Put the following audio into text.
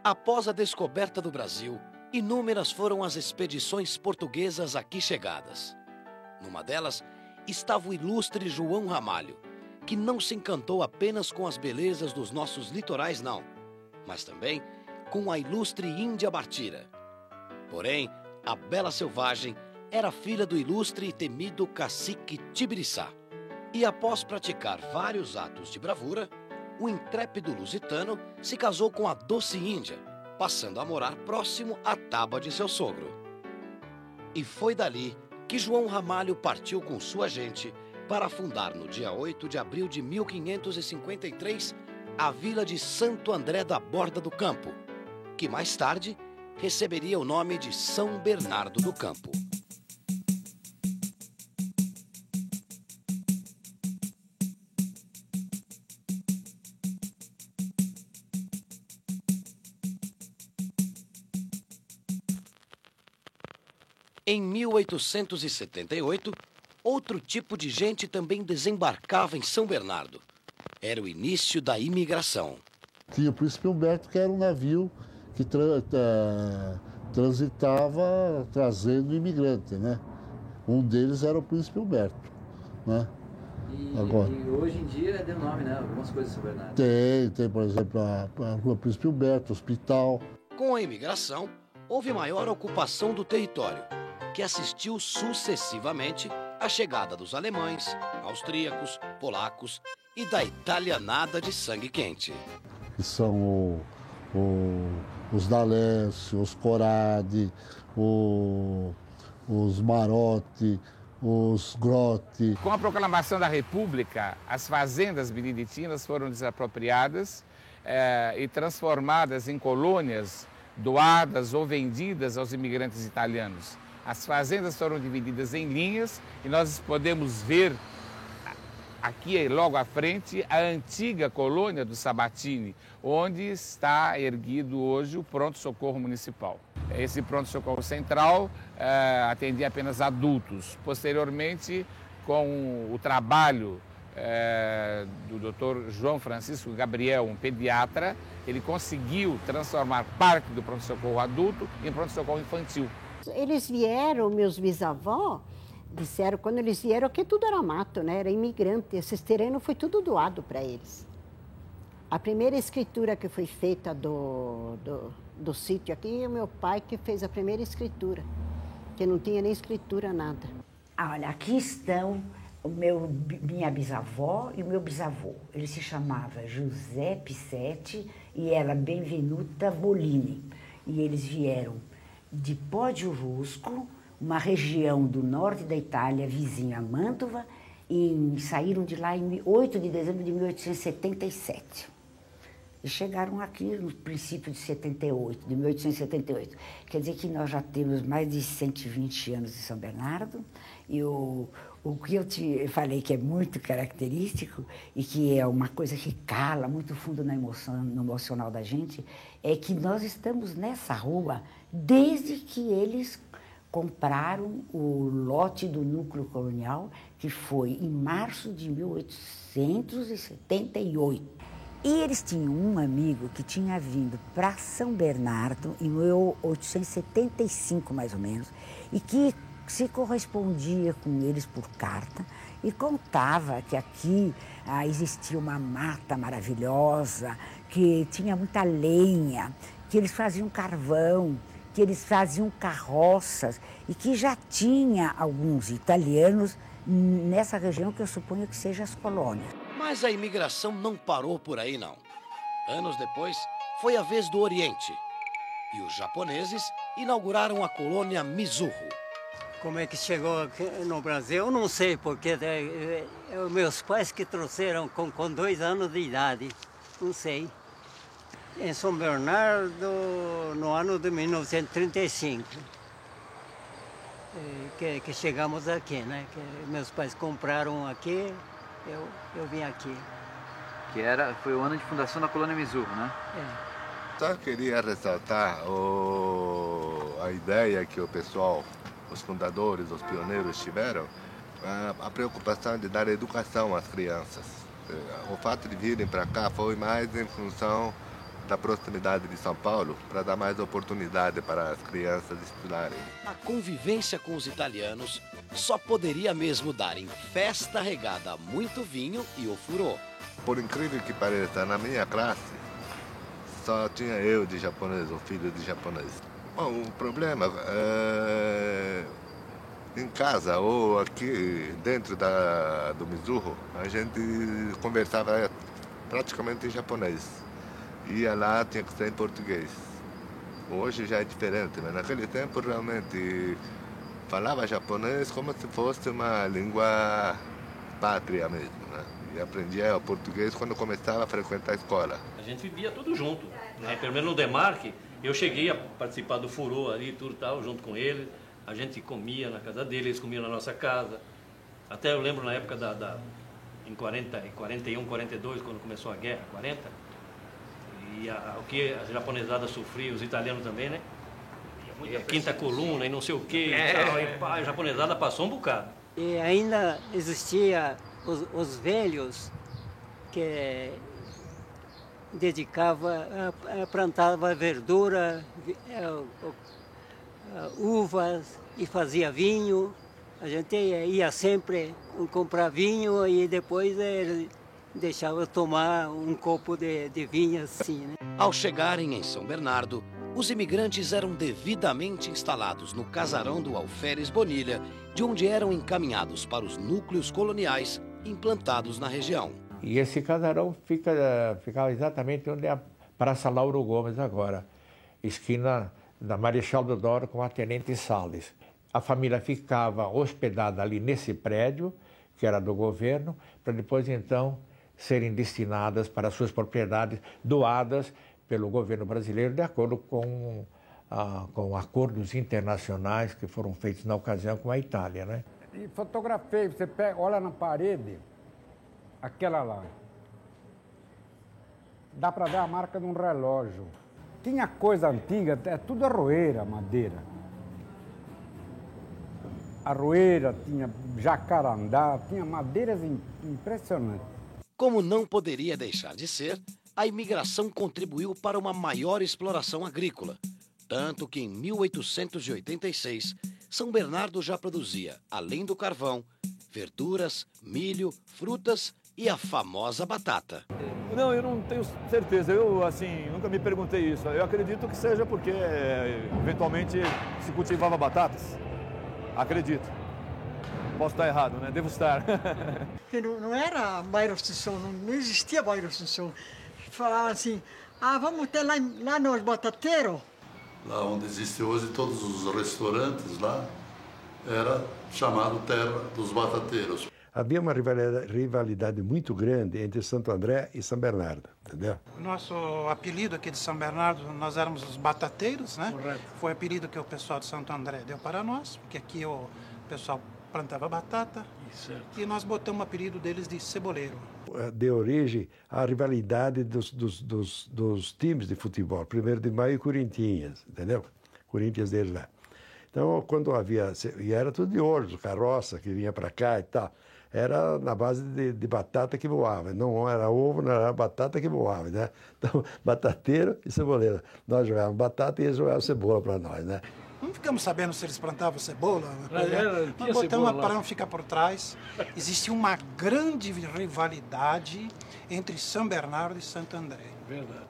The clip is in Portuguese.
Após a descoberta do Brasil, inúmeras foram as expedições portuguesas aqui chegadas. Numa delas estava o ilustre João Ramalho, que não se encantou apenas com as belezas dos nossos litorais, não, mas também com a ilustre Índia Bartira. Porém, a bela selvagem era filha do ilustre e temido cacique Tibiriçá. E após praticar vários atos de bravura, o intrépido lusitano se casou com a doce Índia, passando a morar próximo à taba de seu sogro. E foi dali que João Ramalho partiu com sua gente para fundar no dia 8 de abril de 1553 a vila de Santo André da Borda do Campo, que mais tarde receberia o nome de São Bernardo do Campo. Em 1878, outro tipo de gente também desembarcava em São Bernardo. Era o início da imigração. Tinha o Príncipe Humberto, que era um navio que transitava trazendo imigrante, né? Um deles era o Príncipe Humberto, né? E hoje em dia deu nome, né? Algumas coisas São Bernardo. Tem, por exemplo, a Rua Príncipe Humberto, hospital. Com a imigração, houve maior ocupação do território, que assistiu sucessivamente à chegada dos alemães, austríacos, polacos e da italianada de sangue quente. Que são os D'Alessio, os Corradi, os Marotti, os Grotti. Com a proclamação da República, as fazendas beneditinas foram desapropriadas e transformadas em colônias doadas ou vendidas aos imigrantes italianos. As fazendas foram divididas em linhas e nós podemos ver aqui logo à frente a antiga colônia do Sabatini, onde está erguido hoje o pronto-socorro municipal. Esse pronto-socorro central atendia apenas adultos. Posteriormente, com o trabalho do Dr. João Francisco Gabriel, um pediatra, ele conseguiu transformar parte do pronto-socorro adulto em pronto-socorro infantil. Eles vieram, meus bisavós, disseram quando eles vieram que tudo era mato, né? Era imigrante, esses terrenos foi tudo doado para eles. A primeira escritura que foi feita do sítio aqui, o meu pai que fez a primeira escritura, que não tinha nem escritura, nada. Olha, aqui estão minha bisavó e o meu bisavô. Ele se chamava José Pissetti e ela Benvenuta Bolini. E eles vieram de Poggio-Rusco, uma região do norte da Itália, vizinha a Mantova, e saíram de lá em 8 de dezembro de 1877. E chegaram aqui no princípio de 1878. Quer dizer que nós já temos mais de 120 anos de São Bernardo, e o que eu te falei que é muito característico e que é uma coisa que cala muito fundo na emoção, no emocional da gente, é que nós estamos nessa rua desde que eles compraram o lote do núcleo colonial, que foi em março de 1878. E eles tinham um amigo que tinha vindo para São Bernardo em 1875, mais ou menos, e que se correspondia com eles por carta e contava que aqui existia uma mata maravilhosa, que tinha muita lenha, que eles faziam carvão, que eles faziam carroças e que já tinha alguns italianos nessa região que eu suponho que seja as colônias. Mas a imigração não parou por aí, não. Anos depois, foi a vez do Oriente. E os japoneses inauguraram a colônia Mizuho. Como é que chegou aqui no Brasil, eu não sei, porque meus pais que trouxeram com 2 anos de idade, não sei. Em São Bernardo, no ano de 1935, que chegamos aqui, né? Que meus pais compraram aqui, eu vim aqui. Foi o ano de fundação da colônia Mizuho, né? Só queria ressaltar a ideia que o pessoal, os fundadores, os pioneiros tiveram, a preocupação de dar educação às crianças. O fato de virem para cá foi mais em função da proximidade de São Paulo para dar mais oportunidade para as crianças estudarem. A convivência com os italianos só poderia mesmo dar em festa regada a muito vinho e ofurô. Por incrível que pareça, na minha classe só tinha eu de japonês, o filho de japonês. Bom, o problema em casa ou aqui dentro do Mizuho, a gente conversava praticamente em japonês. Ia lá, tinha que ser em português. Hoje já é diferente, mas naquele tempo realmente falava japonês como se fosse uma língua pátria mesmo, né? E aprendia o português quando começava a frequentar a escola. A gente vivia tudo junto, né? Pelo menos no Demarque, eu cheguei a participar do furô ali, tudo tal, junto com eles. A gente comia na casa deles, eles comiam na nossa casa. Até eu lembro na época em 41, 42, quando começou a guerra, 40. E o que a japonesada sofria, os italianos também, né? E a quinta coluna e não sei o quê. A japonesada passou um bocado. E ainda existia os velhos que plantava verdura, uvas e fazia vinho. A gente ia sempre comprar vinho e depois deixava tomar um copo de vinho assim, né? Ao chegarem em São Bernardo, os imigrantes eram devidamente instalados no casarão do Alferes Bonilha, de onde eram encaminhados para os núcleos coloniais implantados na região. E esse casarão ficava exatamente onde é a Praça Lauro Gomes agora, esquina da Marechal Deodoro com a Tenente Salles. A família ficava hospedada ali nesse prédio, que era do governo, para depois então serem destinadas para suas propriedades, doadas pelo governo brasileiro, de acordo com acordos internacionais que foram feitos na ocasião com a Itália, né? E fotografei, você olha na parede, aquela lá. Dá para ver a marca de um relógio. Tinha coisa antiga, é tudo arroeira, madeira. Arroeira, tinha jacarandá, tinha madeiras impressionantes. Como não poderia deixar de ser, a imigração contribuiu para uma maior exploração agrícola. Tanto que em 1886, São Bernardo já produzia, além do carvão, verduras, milho, frutas e a famosa batata. Não, eu não tenho certeza. Eu, assim, nunca me perguntei isso. Eu acredito que seja porque, eventualmente, se cultivava batatas. Acredito. Posso estar errado, né? Devo estar. Não era bairro de som, não existia bairro de som. Falavam assim, vamos ter lá nos batateiros. Lá onde existe hoje todos os restaurantes lá, era chamado Terra dos Batateiros. Havia uma rivalidade muito grande entre Santo André e São Bernardo, entendeu? Nosso apelido aqui de São Bernardo, nós éramos os batateiros, né? Correto. Foi o apelido que o pessoal de Santo André deu para nós, porque aqui o pessoal plantava batata, e nós botamos o apelido deles de ceboleiro. Deu origem à rivalidade dos times de futebol, 1º de Maio e Corinthians, entendeu? Corinthians deles lá. Então, quando havia... E era tudo de ouro, carroça que vinha para cá e tal. Era na base de batata que voava. Não era ovo, não era batata que voava, né? Então, batateiro e ceboleiro. Nós jogávamos batata e eles jogavam cebola para nós, né? Não ficamos sabendo se eles plantavam cebola. Nós botamos para não ficar por trás. Existe uma grande rivalidade entre São Bernardo e Santo André. Verdade.